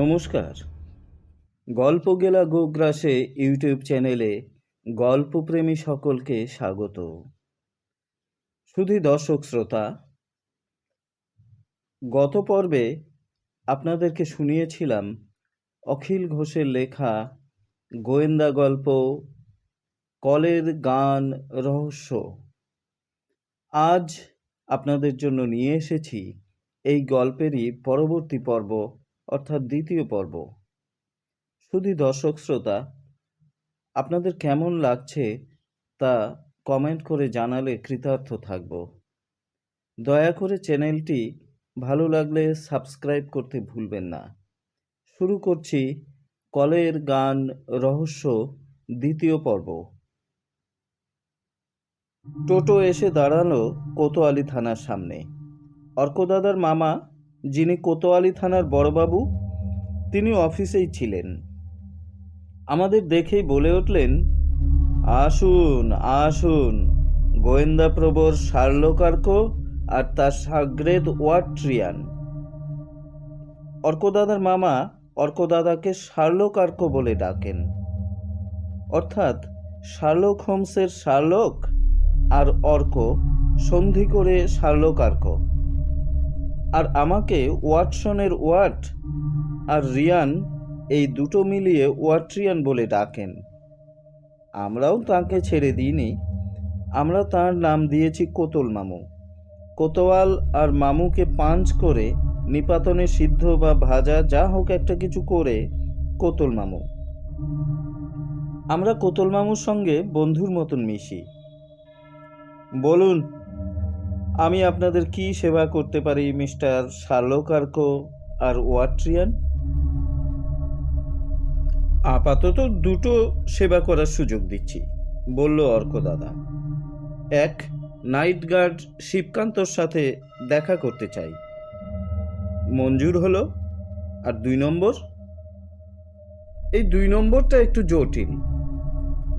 নমস্কার। গল্প গেলা গোগ্রাসে ইউটিউব চ্যানেলে গল্পপ্রেমী সকলকে স্বাগত। শুধু দর্শক শ্রোতা, গত পর্বে আপনাদেরকে শুনিয়েছিলাম অখিল ঘোষের লেখা গোয়েন্দা গল্প কলের গান রহস্য। আজ আপনাদের জন্য নিয়ে এসেছি এই গল্পেরই পরবর্তী পর্ব, অর্থাৎ দ্বিতীয় পর্ব। শুধু দর্শক শ্রোতা, আপনাদের কেমন লাগছে তা কমেন্ট করে জানালে কৃতার্থ থাকব। দয়া করে চ্যানেলটি ভালো লাগলে সাবস্ক্রাইব করতে ভুলবেন না। শুরু করছি কলের গান রহস্য দ্বিতীয় পর্ব। টোটো এসে দাঁড়ালো কোতোয়ালি থানার সামনে। অর্কদাদার মামা, যিনি কোতোয়ালি থানার বড়বাবু, তিনি অফিসেই ছিলেন। আমাদের দেখেই বলে উঠলেন, আসুন আসুন, গোয়েন্দা প্রবর শার্লক আর্কো আর তার সাগরেদ ওয়াট্রিয়ান। অর্কদাদার মামা অর্কদাদাকে শার্লক আর্কো বলে ডাকেন, অর্থাৎ শার্লক হোমসের শার্লক আর অর্ক সন্ধি করে শার্লক আর্কো, আর আমাকে ওয়াটসনের ওয়াট আর রিয়ান, এই দুটো মিলিয়ে ওয়াট্রিয়ান বলে ডাকেন। আমরাও তাকে ছেড়ে দিইনি, আমরা তার নাম দিয়েছি কোতল মামু। কোতোয়াল আর মামুকে পাঞ্চ করে নিপাতনে সিদ্ধ বা ভাজা যা হোক একটা কিছু করে কোতল মামু। আমরা কোতল মামুর সঙ্গে বন্ধুর মতন মিশি। বলুন, আমি আপনাদের কি সেবা করতে পারি মিস্টার শার্লক আর্কো আর ওয়াট্রিয়ান? আপাতত দুটো সেবা করার সুযোগ দিচ্ছি, বলল অর্কদাদা। এক, নাইট গার্ড শিবকান্তর সাথে দেখা করতে চাই, মঞ্জুর হলো। আর 2 নম্বর, এই 2 নম্বরটা একটু জটিল।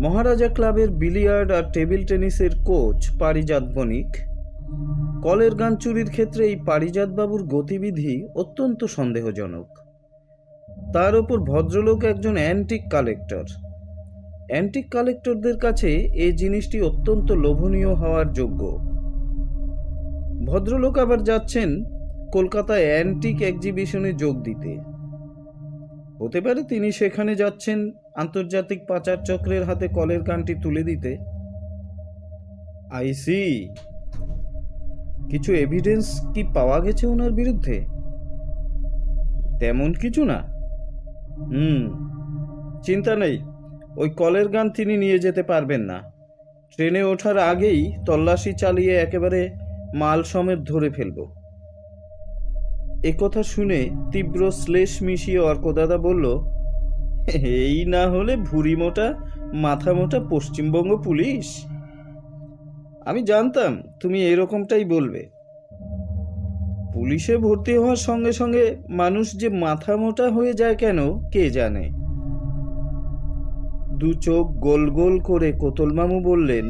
মহারাজা ক্লাবের বিলিয়ার্ড আর টেবিল টেনিসের কোচ পারিজাত বণিক, কলের গান চুরির ক্ষেত্রে এই পারিজাতবাবুর গতিবিধি অত্যন্ত সন্দেহজনক। তার ওপর ভদ্রলোক একজন অ্যান্টিক কালেক্টর। অ্যান্টিক কালেক্টরদের কাছে এই জিনিসটি অত্যন্ত লোভনীয় হওয়ার যোগ্য। ভদ্রলোক আবার যাচ্ছেন কলকাতায় অ্যান্টিক এক্সিবিশনে যোগ দিতে। হতে পারে তিনি সেখানে যাচ্ছেন আন্তর্জাতিক পাচার চক্রের হাতে কলের গানটি তুলে দিতে। আইসি, কিছু এভিডেন্স কি পাওয়া গেছে ওনার বিরুদ্ধে? তেমন কিছু না। চিন্তা নেই, ওই কলের গান তিনি নিয়ে যেতে পারবেন না। ট্রেনে ওঠার আগেই তল্লাশি চালিয়ে একেবারে মাল সমেত ধরে ফেলব। একথা শুনে তীব্র শ্লেষ মিশিয়ে অর্কদাদা বলল, এই না হলে ভুঁড়ি মোটা মাথা মোটা পশ্চিমবঙ্গ পুলিশ। আমি জানতাম তুমি এরকমটাই বলবে। পুলিশে ভর্তি হওয়ার সঙ্গে সঙ্গে মানুষ যে মাথা মোটা হয়ে যায় কেন কে জানে। 2 চোখ গোল গোল করে কোতলমামু বললেন,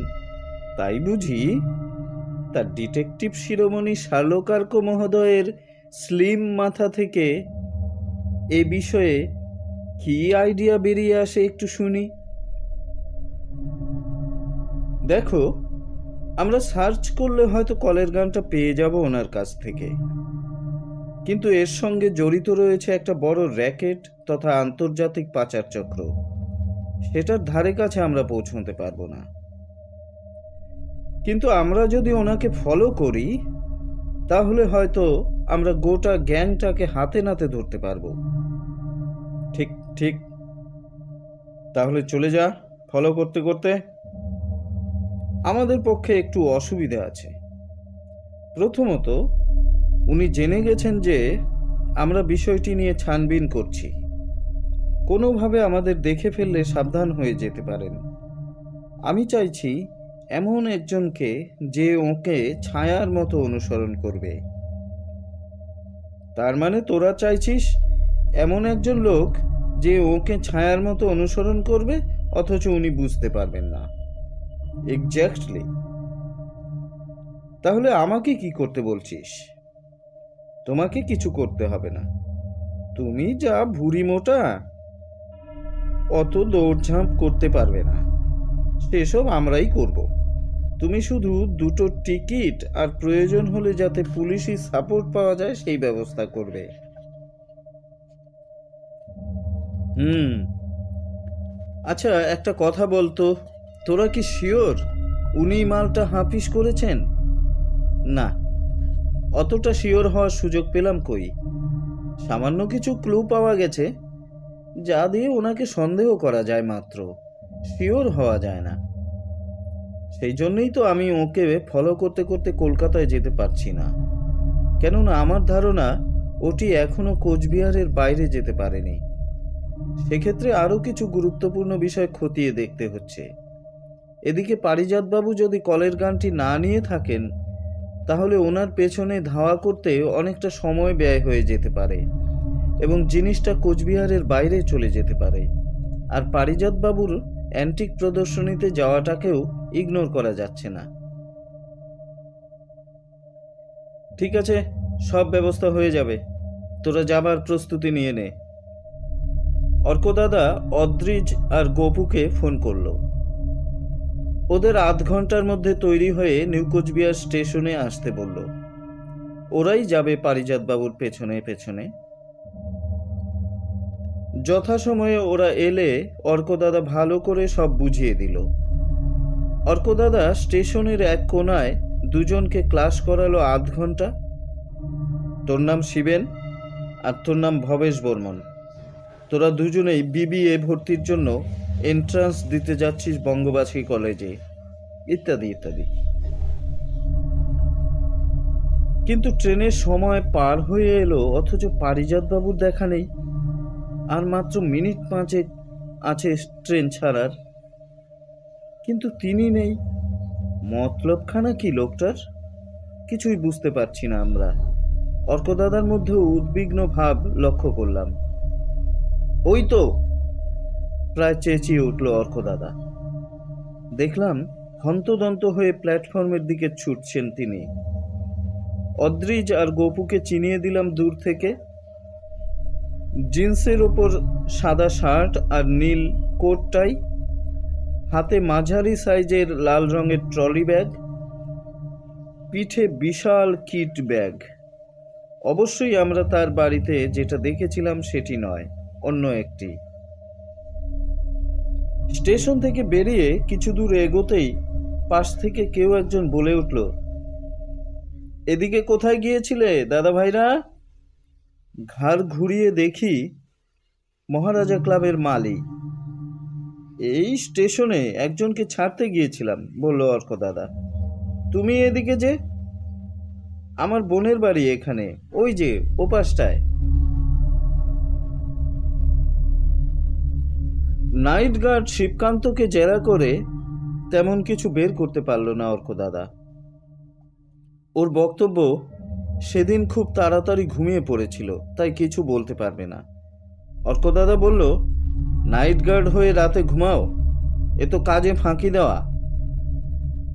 তাই বুঝি? তার ডিটেকটিভ শিরোমণি শার্লক আর্কো মহোদয়ের স্লিম মাথা থেকে এ বিষয়ে কি আইডিয়া বেরিয়ে আসে একটু শুনি। দেখো, আমরা সার্চ করলে হয়তো কলের গানটা পেয়ে যাব ওনার কাছ থেকে, কিন্তু এর সঙ্গে জড়িত রয়েছে একটা বড় র্যাকেট তথা আন্তর্জাতিক পাচার চক্র। সেটার ধারে কাছে আমরা পৌঁছতে পারবো না। কিন্তু আমরা যদি ওনাকে ফলো করি, তাহলে হয়তো আমরা গোটা গ্যাংটাকে হাতে নাতে ধরতে পারবো। ঠিক ঠিক, তাহলে চলে যা ফলো করতে করতে। আমাদের পক্ষে একটু অসুবিধা আছে। প্রথমত, উনি জেনে গেছেন যে আমরা বিষয়টি নিয়ে ছানবিন করছি। কোনোভাবে আমাদের দেখে ফেললে সাবধান হয়ে যেতে পারেন। আমি চাইছি এমন একজনকে যে ওকে ছায়ার মতো অনুসরণ করবে। তার মানে তোরা চাইছিস এমন একজন লোক যে ওকে ছায়ার মতো অনুসরণ করবে, অথচ উনি বুঝতে পারবেন না। এক্স্যাক্টলি। তাহলে আমাকে কি করতে বলছিস? তোমাকে কিছু করতে হবে না। তুমি যা ভুঁড়ি মোটা, অত দৌড়ঝাঁপ করতে পারবে না। সেসব আমরাই করব। তুমি শুধু দুটো টিকিট আর প্রয়োজন হলে যাতে পুলিশি সাপোর্ট পাওয়া যায় সেই ব্যবস্থা করবে। হুম। আচ্ছা, একটা কথা বলতো, তোরা কি শিওর উনি মালটা হাফিস করেছেন? না, অতটা শিওর হওয়ার সুযোগ পেলাম কই। সামান্য কিছু ক্লু পাওয়া গেছে, যা দিয়ে ওনাকে সন্দেহ করা যায় মাত্র, শিওর হওয়া যায় না। সেই জন্যই তো আমি ওকে ফলো করতে করতে কলকাতায় যেতে পারছি না। কেননা আমার ধারণা ওটি এখনো কোচবিহারের বাইরে যেতে পারেনি। সেক্ষেত্রে আরও কিছু গুরুত্বপূর্ণ বিষয় খতিয়ে দেখতে হচ্ছে। এদিকে পারিজাতবাবু যদি কলের গানটি না নিয়ে থাকেন, তাহলে ওনার পেছনে ধাওয়া করতে অনেকটা সময় ব্যয় হয়ে যেতে পারে এবং জিনিসটা কোচবিহারের বাইরে চলে যেতে পারে। আর পারিজাতবাবুর অ্যান্টিক প্রদর্শনীতে যাওয়াটাকেও ইগনোর করা যাচ্ছে না। ঠিক আছে, সব ব্যবস্থা হয়ে যাবে, তোরা যাবার প্রস্তুতি নিয়ে নে। অর্কদাদা অদ্রিজ আর গোপুকে ফোন করলো। ওদের আধ ঘন্টার মধ্যে তৈরি হয়ে নিউ কোচবিহার স্টেশনে আসতে বলল। ওরাই যাবে পারিজাতবাবুর পেছনে পেছনে। যথাসময়ে ওরা এলে অর্কদাদা ভালো করে সব বুঝিয়ে দিল। অর্কদাদা স্টেশনের এক কোনায় দুজনকে ক্লাস করালো আধ ঘন্টা। তোর নাম শিবেন আর তোর নাম ভবেশ বর্মন। তোরা দুজনেই বিবিএ ভর্তির জন্য এন্ট্রান্স দিতে যাচ্ছিস বঙ্গবাসী কলেজে, ইত্যাদি ইত্যাদি। কিন্তু ট্রেনের সময় পার হয়ে এলো, অথচ পারিজাতবাবুর দেখা নেই। আর মাত্র মিনিট 5 আছে ট্রেন ছাড়ার, কিন্তু তিনি নেই। মতলবখানা কি লোকটার? কিছুই বুঝতে পারছি না আমরা। অর্কদাদার মধ্যেও উদ্বিগ্ন ভাব লক্ষ্য করলাম। ওই তো, প্রায় চেঁচিয়ে উঠল অর্কদাদা। দেখলাম হন্তদন্ত হয়ে প্ল্যাটফর্মের দিকে ছুটছেন তিনি। অদ্রিজ আর গোপুকে চিনিয়ে দিলাম দূর থেকে। জিন্সের ওপর সাদা শার্ট আর নীল কোট টাই, হাতে মাঝারি সাইজের লাল রঙের ট্রলি ব্যাগ, পিঠে বিশাল কিট ব্যাগ। অবশ্যই আমরা তার বাড়িতে যেটা দেখেছিলাম সেটি নয়, অন্য একটি। স্টেশন থেকে বেরিয়ে কিছু দূর এগোতেই পাশ থেকে কেউ একজন বলে উঠল, এদিকে কোথায় গিয়েছিলে দাদা ভাইরা? ঘাড় ঘুরিয়ে দেখি মহারাজা ক্লাবের মালি। এই স্টেশনে একজনকে ছাড়তে গিয়েছিলাম, বলল অর্কদাদা। তুমি এদিকে যে? আমার বোনের বাড়ি এখানে, ওই যে ওপাশটায়। নাইট গার্ড শিবকান্তকে জেরা করে তেমন কিছু বের করতে পারল না অর্কদাদা। ওর বক্তব্য সেদিন খুব তাড়াতাড়ি ঘুমিয়ে পড়েছিল, তাই কিছু বলতে পারবে না। অর্কদাদা বলল, নাইট গার্ড হয়ে রাতে ঘুমাও, এ তো কাজে ফাঁকি দেওয়া।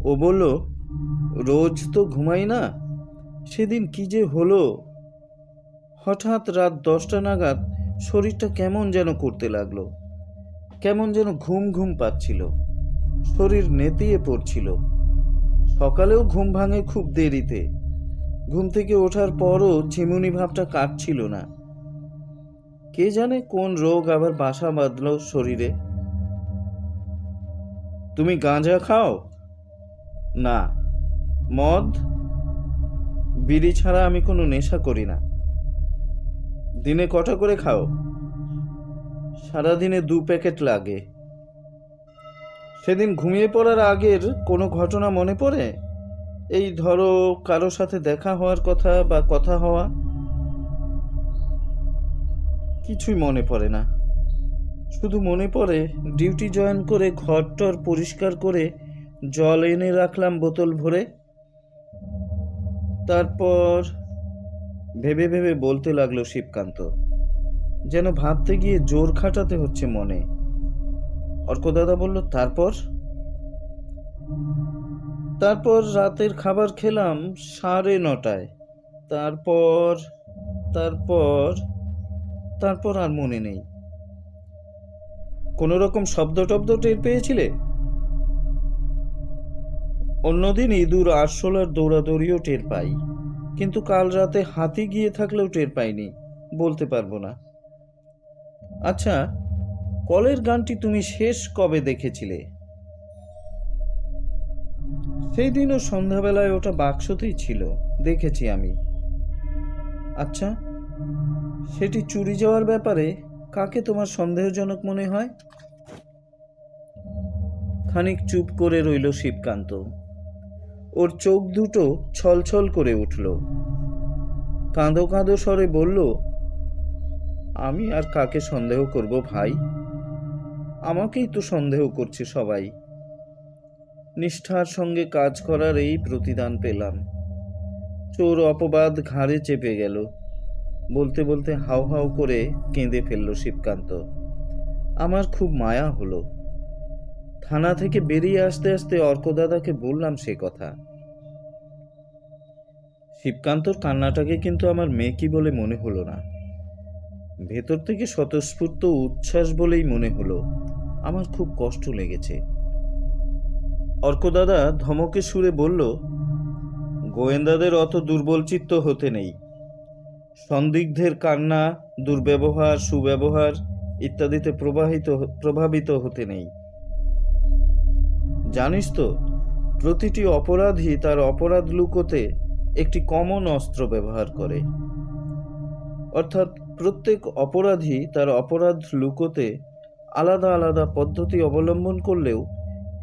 ও বলল, রোজ তো ঘুমাই না, সেদিন কি যে হলো। হঠাৎ রাত 10টা নাগাদ শরীরটা কেমন যেন করতে লাগলো, কেমন যেন ঘুম ঘুম পাচ্ছিল, শরীর নেতিয়ে পড়ছিল। সকালেও ঘুম ভাঙে খুব দেরিতে। ঘুম থেকে ওঠার পরও ঝিমুনি ভাবটা কাটছিল না। কে জানে কোন রোগ আবার বাসা বাঁধল শরীরে। তুমি গাঁজা খাও? না। মদ বিড়ি ছাড়া আমি কোনো নেশা করি না। দিনে কটা করে খাও? সারাদিনে 2 প্যাকেট লাগে। সেদিন ঘুমিয়ে পড়ার আগের কোনো ঘটনা মনে পড়ে? এই ধরো কারো সাথে দেখা হওয়ার কথা বা কথা হওয়া? কিছুই মনে পড়ে না। শুধু মনে পড়ে ডিউটি জয়েন করে ঘরটর পরিষ্কার করে জল এনে রাখলাম বোতল ভরে। তারপর ভেবে ভেবে বলতে লাগলো শিবকান্ত, যেন ভাবতে গিয়ে জোর খাটাতে হচ্ছে মনে। অর্কদাদা বলল, তারপর? তারপর রাতের খাবার খেলাম 9:30টায়। তারপর তারপর তারপর আর মনে নেই। কোনো রকম শব্দ টব্দ টের পেয়েছিলে? অন্যদিন ইঁদুর আরশোলার দৌড়াদৌড়িও টের পাই, কিন্তু কাল রাতে হাতি গিয়ে থাকলেও টের পাইনি, বলতে পারবো না। আচ্ছা, কলের গানটি তুমি শেষ কবে দেখেছিলে? সেই দিনও সন্ধ্যাবেলায় ওটা বাক্সতেই ছিল, দেখেছি আমি। আচ্ছা, সেটি চুরি যাওয়ার ব্যাপারে কাকে তোমার সন্দেহজনক মনে হয়? খানিক চুপ করে রইল শিবকান্ত। ওর চোখ দুটো ছলছল করে উঠল। কাঁদো কাঁদো স্বরে বলল, আমি আর কাকে সন্দেহ করব ভাই? আমাকেই তো সন্দেহ করছে সবাই। নিষ্ঠার সঙ্গে কাজ করার এই প্রতিদান পেলাম। চোর অপবাদ ঘাড়ে চেপে গেল। বলতে বলতে হাউ হাউ করে কেঁদে ফেলল শিবকান্ত। আমার খুব মায়া হলো। থানা থেকে বেরিয়ে আসতে আসতে অর্কদাদাকে বললাম সে কথা। শিবকান্তর কান্নাটাকে কিন্তু আমার মেকি বলে মনে হলো না, ভেতর থেকে স্বতঃস্ফূর্ত উচ্ছ্বাস বলেই মনে হলো। আমার খুব কষ্ট লেগেছে। অর্কদাদা ধমকে সুরে বলল, গোয়েন্দাদের অত দুর্বল চিত্ত হতে নেই। সন্দিগ্ধের কান্না দুর্ব্যবহার সুব্যবহার ইত্যাদিতে প্রভাবিত হতে নেই। জানিস তো, প্রতিটি অপরাধী তার অপরাধ লুকোতে একটি কমন অস্ত্র ব্যবহার করে। অর্থাৎ প্রত্যেক অপরাধী তার অপরাধ লুকোতে আলাদা আলাদা পদ্ধতি অবলম্বন করলেও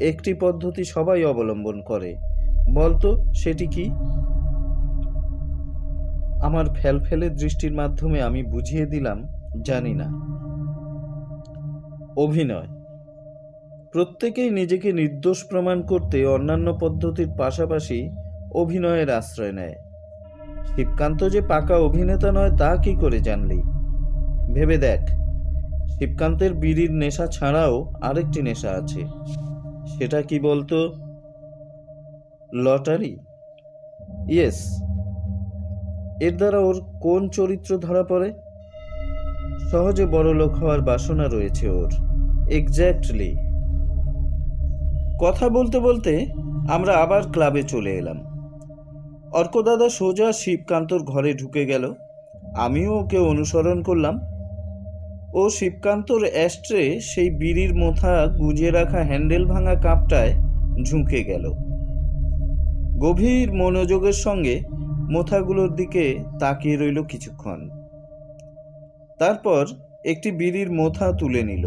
একটি পদ্ধতি সবাই অবলম্বন করে। বলতো সেটি কি? আমার ফেলফেলে দৃষ্টির মাধ্যমে আমি বুঝিয়ে দিলাম, জানি না। অভিনয়। প্রত্যেকেই নিজেকে নির্দোষ প্রমাণ করতে অন্যান্য পদ্ধতির পাশাপাশি অভিনয়ের আশ্রয় নেয়। শিবকান্ত যে পাকা অভিনেতা নয় তা কি করে জানলি? ভেবে দেখ, শিবকান্তের বিড়ির নেশা ছাড়াও আরেকটি নেশা আছে। সেটা কি বলতো? লটারি। ইয়েস। এর দ্বারা ওর কোন চরিত্র ধরা পড়ে? সহজে বড়লোক হওয়ার বাসনা রয়েছে ওর। এক্স্যাক্টলি। কথা বলতে বলতে আমরা আবার ক্লাবে চলে এলাম। অর্কদাদা সোজা শিবকান্তর ঘরে ঢুকে গেল। আমিও ওকে অনুসরণ করলাম। ও শিবকান্তর অ্যাস্ট্রে সেই বিড়ির মোথা গুজে রাখা হ্যান্ডেল ভাঙা কাপটায় ঝুঁকে গেল। গভীর মনোযোগের সঙ্গে মোথাগুলোর দিকে তাকিয়ে রইল কিছুক্ষণ। তারপর একটি বিড়ির মোথা তুলে নিল।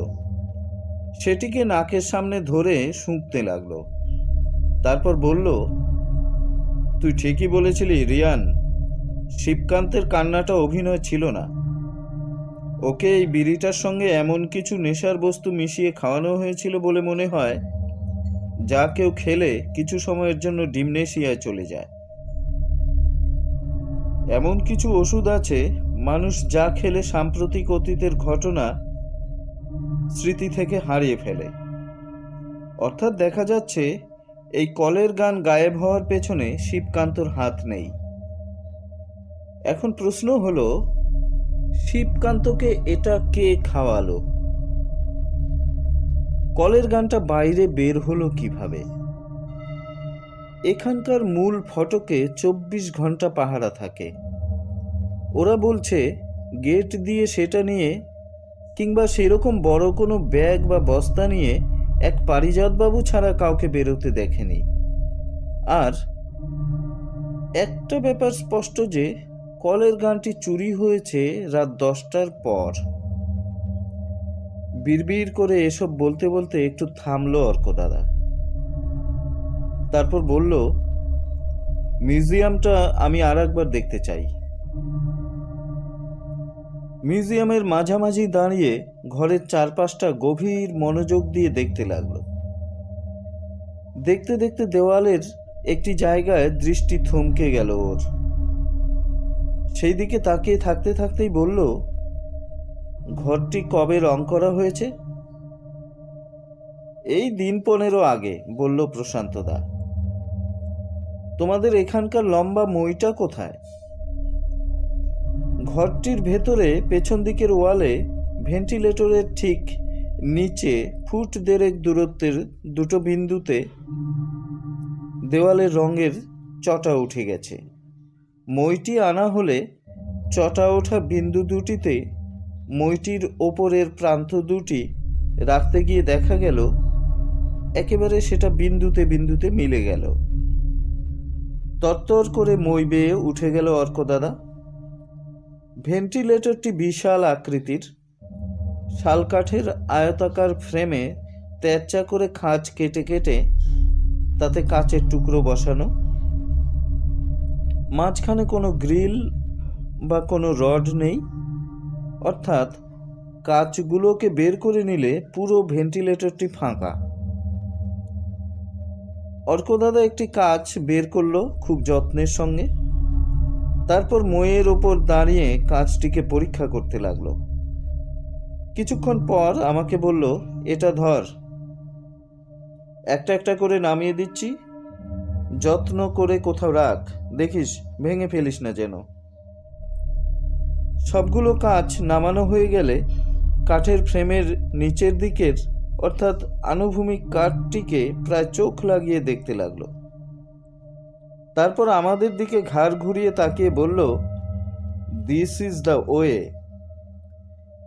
সেটিকে নাকের সামনে ধরে শুঁকতে লাগলো। তারপর বলল, তুই ঠিকই বলেছিলি রিয়ান, শিবকান্তের কান্নাটা অভিনয় ছিল না। ওকে এই বিড়িটার সঙ্গে এমন কিছু নেশার বস্তু মিশিয়ে খাওয়ানো হয়েছিল বলে মনে হয়, যা কেউ খেলে কিছু সময়ের জন্য ডিমনেশিয়ায় চলে যায়। এমন কিছু ওষুধ আছে মানুষ যা খেলে সাম্প্রতিক অতীতের ঘটনা স্মৃতি থেকে হারিয়ে ফেলে। অর্থাৎ দেখা যাচ্ছে এই কলের গান গায়েব হওয়ার পেছনে শিবকান্তর হাত নেই। এখন প্রশ্ন হলো, শিবকান্তকে এটা কে খাওয়ালো? কলের গানটা বাইরে বের হলো কিভাবে? এখানকার মূল ফটকে 24 ঘন্টা পাহারা থাকে। ওরা বলছে গেট দিয়ে সেটা নিয়ে কিংবা সেরকম বড় কোনো ব্যাগ বা বস্তা নিয়ে এক পারিজাতবাবু ছাড়া কাউকে বেরোতে দেখেনি। আর একটা ব্যাপার স্পষ্ট যে কলের গানটি চুরি হয়েছে রাত 10টার পর। বিড়বিড় করে এসব বলতে বলতে একটু থামলো অর্কদাদা। তারপর বলল, মিউজিয়ামটা আমি আর একবার দেখতে চাই। মিউজিয়ামের মাঝামাঝি দাঁড়িয়ে ঘরের চারপাশটা গভীর মনোযোগ দিয়ে দেখতে লাগলো। দেখতে দেখতে দেওয়ালের একটি জায়গায় দৃষ্টি থমকে গেল ওর। সেই দিকে তাকিয়ে থাকতে থাকতেই বলল, ঘরটি কবে রং করা হয়েছে? এই দিন 15 আগে, বলল প্রশান্তদা। তোমাদের এখানকার লম্বা মইটা কোথায়? ঘরটির ভেতরে পেছন দিকের ওয়ালে ভেন্টিলেটরের ঠিক নিচে ফুট দেড়েক দূরত্বের দুটো বিন্দুতে দেওয়ালের রঙের চটা উঠে গেছে। মইটি আনা হলে চটা ওঠা বিন্দু দুটিতে মইটির ওপরের প্রান্ত দুটি রাখতে গিয়ে দেখা গেল একেবারে সেটা বিন্দুতে বিন্দুতে মিলে গেল। তরতর করে মই বেয়ে উঠে গেল অর্কদাদা। ভেন্টিলেটরটি বিশাল আকৃতির, শালকাঠের আয়তাকার ফ্রেমে তেরচা করে খাঁজ কেটে কেটে তাতে কাচের টুকরো বসানো, মাঝখানে কোনো গ্রিল বা কোনো রড নেই, অর্থাৎ কাচগুলোকে বের করে নিলে পুরো ভেন্টিলেটরটি ফাঁকা। অর্কদাদা একটি কাচ বের করলো খুব যত্নের সঙ্গে, তারপর মইয়ের ওপর দাঁড়িয়ে কাচটিকে পরীক্ষা করতে লাগলো। কিছুক্ষণ পর আমাকে বলল, এটা ধর, একটা একটা করে নামিয়ে দিচ্ছি, যত্ন করে কোথাও রাখ, দেখিস ভেঙে ফেলিস না যেন। সবগুলো কাচ নামানো হয়ে গেলে কাঠের ফ্রেমের নিচের দিকের অর্থাৎ আনুভূমিক কাঠটিকে প্রায় চোখ লাগিয়ে দেখতে লাগলো। তারপর আমাদের দিকে ঘাড় ঘুরিয়ে তাকিয়ে বলল, দিস ইজ দ্য ওয়ে।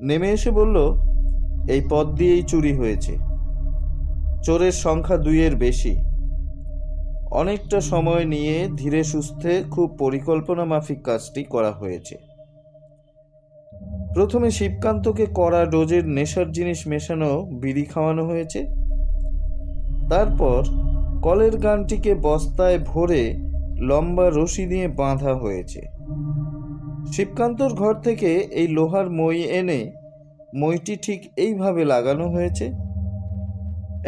নেমে এসে বলল, এই পথ দিয়েই চুরি হয়েছে। চোরের সংখ্যা 2-এর বেশি। অনেকটা সময় নিয়ে ধীরে সুস্থে খুব পরিকল্পনা মাফিক কাজটি করা হয়েছে। প্রথমে শিবকান্তকে কড়া ডোজের নেশার জিনিস মেশানো বিড়ি খাওয়ানো হয়েছে। তারপর কলের গানটিকে বস্তায় ভরে লম্বা রশি দিয়ে বাঁধা হয়েছে। শিবকান্তর ঘর থেকে এই লোহার মই এনে মইটি ঠিক এইভাবে লাগানো হয়েছে।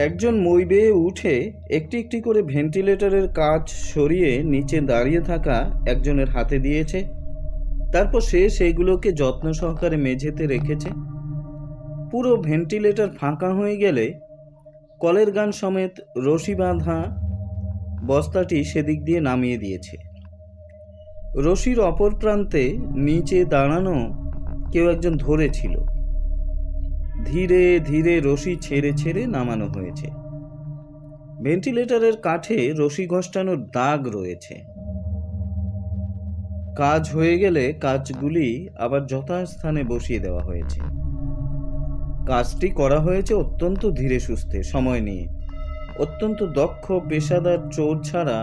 একজন মই বেয়ে উঠে একটি একটি করে ভেন্টিলেটরের কাচ সরিয়ে নিচে দাঁড়িয়ে থাকা একজনের হাতে দিয়েছে। তারপর সে সেগুলোকে যত্ন সহকারে মেঝেতে রেখেছে। পুরো ভেন্টিলেটর ফাঁকা হয়ে গেলে কলের গান সমেত রশি বাঁধা বস্তাটি সেদিক দিয়ে নামিয়ে দিয়েছে। রশির অপর প্রান্তে নিচে দাঁড়ানো কেউ একজন ধরেছিল। ধীরে ধীরে রশি ছেড়ে ছেড়ে নামানো হয়েছে। ভেন্টিলেটরের কাঠে রশি ঘষ্টানোর দাগ রয়েছে। কাজ হয়ে গেলে কাজগুলি আবার যথাস্থানে বসিয়ে দেওয়া হয়েছে। কাজটি করা হয়েছে অত্যন্ত ধীরে সুস্থে, সময় নিয়ে। অত্যন্ত দক্ষ পেশাদার চোর ছাড়া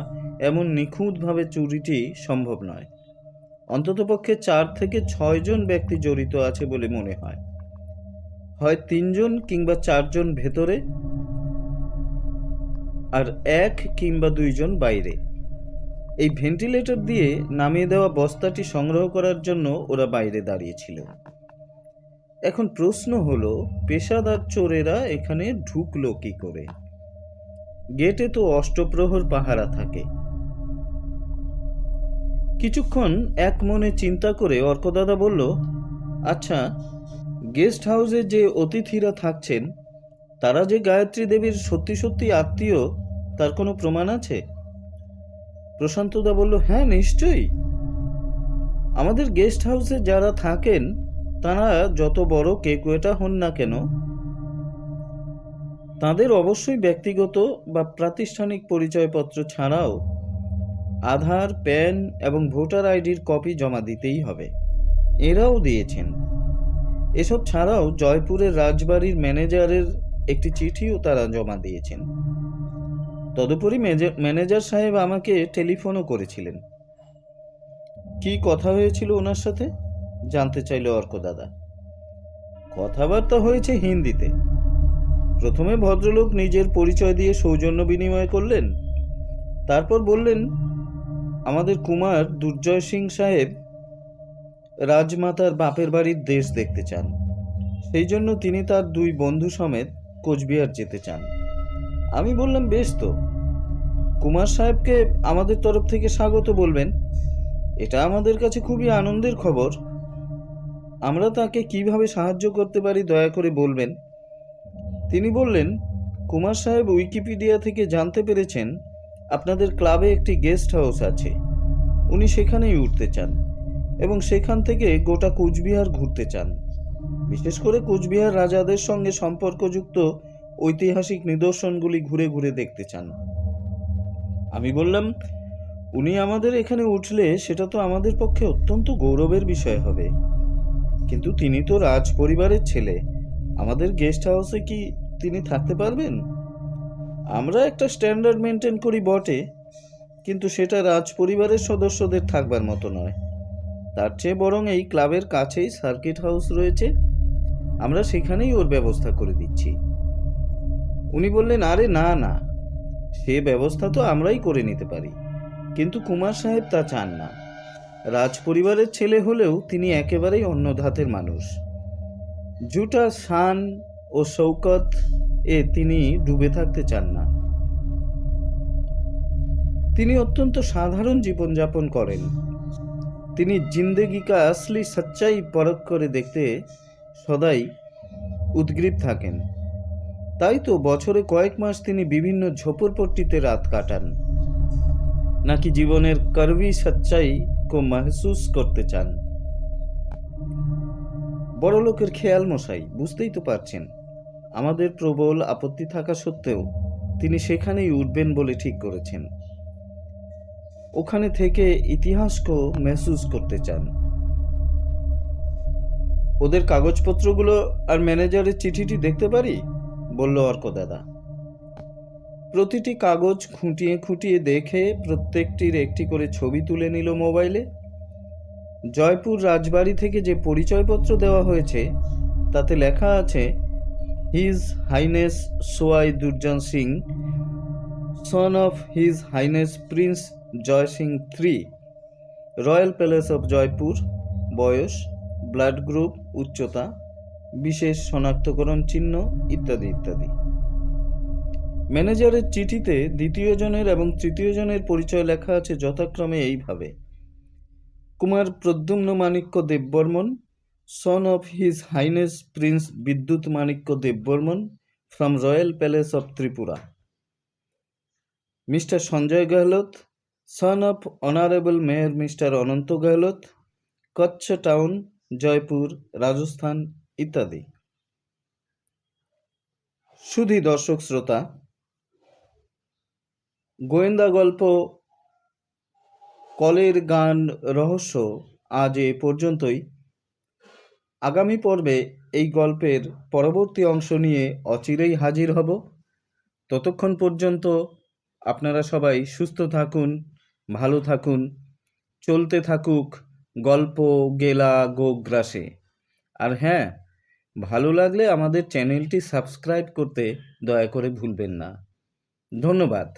এমন নিখুঁতভাবে চুরিটি সম্ভব নয়। অন্ততপক্ষে 4 থেকে 6 জন ব্যক্তি জড়িত আছে বলে মনে হয়। হয় 3 জন কিংবা 4 জন ভেতরে আর 1 কিংবা 2 জন বাইরে। এই ভেন্টিলেটর দিয়ে নামিয়ে দেওয়া বস্তাটি সংগ্রহ করার জন্য ওরা বাইরে দাঁড়িয়েছিল। এখন প্রশ্ন হলো, পেশাদার চোরেরা এখানে ঢুকলো কি করে? গেটে তো অষ্টপ্রহর পাহারা থাকে। কিছুক্ষণ এক মনে চিন্তা করে অর্কদাদা বলল, আচ্ছা, গেস্ট হাউসে যে অতিথিরা থাকছেন তারা যে গায়ত্রী দেবীর সত্যি সত্যি আত্মীয় তার কোনো প্রমাণ আছে? প্রশান্তদা বলল, হ্যাঁ নিশ্চয়ই। আমাদের গেস্ট হাউসে যারা থাকেন তারা যত বড় কেকুয়েটা হন না কেন, তাদের অবশ্যই ব্যক্তিগত বা প্রাতিষ্ঠানিক পরিচয়পত্র ছাড়াও আধার, প্যান এবং ভোটার আইডির কপি জমা দিতেই হবে। এরাও দিয়েছেন। এসব ছাড়াও জয়পুরের রাজবাড়ির ম্যানেজারের একটি চিঠিও তারা জমা দিয়েছেন। তদুপরি ম্যানেজার সাহেব আমাকে টেলিফোনও করেছিলেন। কি কথা হয়েছিল ওনার সাথে জানতে চাইল অর্কদাদা। কথাবার্তা হয়েছে হিন্দিতে। প্রথমে ভদ্রলোক নিজের পরিচয় দিয়ে সৌজন্য বিনিময় করলেন। তারপর বললেন, আমাদের কুমার দুর্জয় সিং সাহেব রাজমাতার বাপের বাড়ির দেশ দেখতে চান। সেই জন্য তিনি তার 2 বন্ধু সমেত কোচবিহার যেতে চান। আমি বললাম, বেশ তো, কুমার সাহেবকে আমাদের তরফ থেকে স্বাগত বলবেন। এটা আমাদের কাছে খুবই আনন্দের খবর। আমরা তাকে কিভাবে সাহায্য করতে পারি দয়া করে বলবেন। তিনি বললেন, কুমার সাহেব উইকিপিডিয়া থেকে জানতে পেরেছেন আপনাদের ক্লাবে একটি গেস্ট হাউস আছে। উনি সেখানেই উঠতে চান এবং সেখান থেকে গোটা কোচবিহার ঘুরতে চান। বিশেষ করে কোচবিহার রাজাদের সঙ্গে সম্পর্কযুক্ত ঐতিহাসিক নিদর্শনগুলি ঘুরে ঘুরে দেখতে চান। আমি বললাম, উনি আমাদের এখানে উঠলে সেটা তো আমাদের পক্ষে অত্যন্ত গৌরবের বিষয় হবে, কিন্তু তিনি তো রাজ পরিবারের ছেলে, আমাদের গেস্ট হাউসে কি তিনি থাকতে পারবেন? আমরা একটা স্ট্যান্ডার্ড মেনটেন করি বটে, কিন্তু সেটা রাজ পরিবারের সদস্যদের থাকবার মতো নয়। তার চেয়ে বরং এই ক্লাবের কাছেই সার্কিট হাউস রয়েছে, আমরা সেখানেই ওর ব্যবস্থা করে দিচ্ছি। উনি বললেন, আরে না না, সে ব্যবস্থা তো আমরাই করে নিতে পারি, কিন্তু কুমার সাহেব তা চান না। রাজ পরিবারের ছেলে হলেও তিনি একেবারেই অন্য ধাতের মানুষ। জুটা শান ও শৌকত এ তিনি ডুবে থাকতে চান না। তিনি অত্যন্ত সাধারণ জীবনযাপন করেন। তিনি জিন্দেগি কা আসলি সচ্চাই পরখ করে দেখতে সদাই উদ্গ্রীব থাকেন। তাই তো বছরে কয়েক মাস তিনি বিভিন্ন ঝোপড়পট্টিতে রাত কাটান। নাকি জীবনের করবি সচ্চাই কো महसूस করতে চান। বড় লোকের খেয়াল মশাই, বুঝতেই তো পারছেন, আমাদের প্রবল আপত্তি থাকা সত্ত্বেও তিনি সেখানেই উঠবেন বলে ঠিক করেছেন। ওখানে থেকে ইতিহাসকো महसूस করতে চান। ওদের কাগজপত্রগুলো আর ম্যানেজারের চিঠিটি দেখতে পারি? বলল অর্ক দাদা। প্রতিটি কাগজ খুঁটিয়ে খুঁটিয়ে দেখে প্রত্যেকটির একটি করে ছবি তুলে নিল মোবাইলে। জয়পুর রাজবাড়ি থেকে যে পরিচয়পত্র দেওয়া হয়েছে তাতে লেখা আছে, his highness Sawai Durjan Singh, son of his highness prince Jai Singh III, royal palace of Jaipur, বয়স, ব্লাড গ্রুপ, উচ্চতা, বিশেষ শনাক্তকরণ চিহ্ন ইত্যাদি ইত্যাদি। ম্যানেজারের চিঠিতে দ্বিতীয় জনের এবং তৃতীয় জনের পরিচয় লেখা আছে যথাক্রমে এইভাবে: Kumar Pradyumna Manikya Debbarman, son of his highness prince Bidyut Manikya Debbarman from royal palace of Tripura. Mister Sanjay Gehlot, son of honourable mayor mister Anant Gehlot, Kutch town, Jaipur, Rajasthan ইত্যাদি। শুধু দর্শক শ্রোতা, গোয়েন্দা গল্প কলের গান রহস্য আজ এ পর্যন্তই। আগামী পর্বে এই গল্পের পরবর্তী অংশ নিয়ে অচিরেই হাজির হব। ততক্ষণ পর্যন্ত আপনারা সবাই সুস্থ থাকুন, ভালো থাকুন, চলতে থাকুক গল্প গেলা গোগ্রাসে। আর হ্যাঁ, ভালো লাগলে আমাদের চ্যানেলটি সাবস্ক্রাইব করতে দয়া করে ভুলবেন না। ধন্যবাদ।